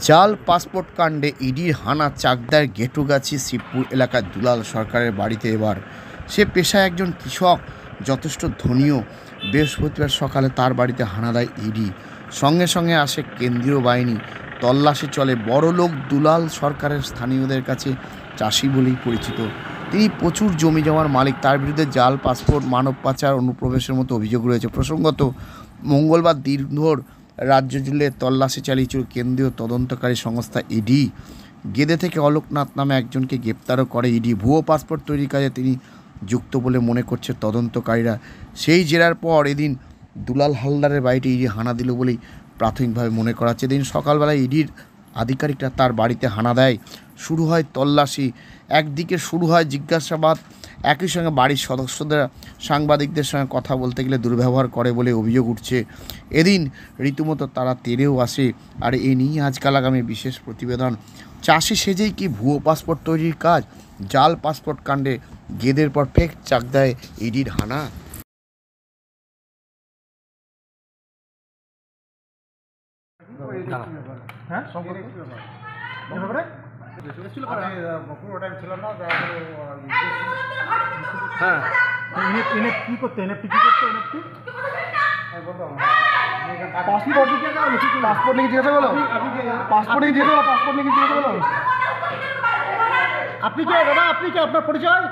জাল পাসপোর্ট কাণ্ডে ইডির হানা চাকদার গেটুগাছি শিবপুর এলাকার দুলাল সরকারের বাড়িতে। এবার সে পেশায় একজন কৃষক, যথেষ্ট ধনীও। বৃহস্পতিবার সকালে তার বাড়িতে হানা দেয় ইডি। সঙ্গে সঙ্গে আসে কেন্দ্রীয় বাহিনী। তল্লাশি চলে। বড়লোক দুলাল সরকারের স্থানীয়দের কাছে চাষি বলেই পরিচিত। তিনি প্রচুর জমি জমার মালিক। তার বিরুদ্ধে জাল পাসপোর্ট, মানব পাচার, অনুপ্রবেশের মতো অভিযোগ রয়েছে। প্রসঙ্গত, মঙ্গলবার দিনভর রাজ্য জুড়ে তল্লাশি চালিয়েছিল কেন্দ্রীয় তদন্তকারী সংস্থা ইডি। গেদে থেকে অলোকনাথ নামে একজনকে গ্রেপ্তারও করে ইডি। ভুয়ো পাসপোর্ট তৈরির কাজে তিনি যুক্ত বলে মনে করছে তদন্তকারীরা। সেই জেরার পর এদিন দুলাল হালদারের বাড়িতে ইডি হানা দিল বলেই প্রাথমিকভাবে মনে করা হচ্ছে। এদিন সকালবেলায় ইডির আধিকারিকরা তার বাড়িতে হানা দেয়। শুরু হয় তল্লাশি। একদিকে শুরু হয় জিজ্ঞাসাবাদ, একই সঙ্গে বাড়ির সদস্যদের সাংবাদিকদের সঙ্গে কথা বলতে গেলে দুর্ব্যবহার করে বলে অভিযোগ উঠছে। এদিন রীতিমতো তারা তেড়েও আসে। আর এ নিয়ে আজকাল আগামী বিশেষ প্রতিবেদন। চাষি সেজেই কি ভুয়ো পাসপোর্ট তৈরির কাজ? জাল পাসপোর্ট কাণ্ডে গেদের পর ফেক চাকদায় ইডির হানা। কি করতে পাসপোর্ট নিয়ে জিজ্ঞাসা করলো। আপনি কে দাদা? আপনি কে? আপনার পরিচয়?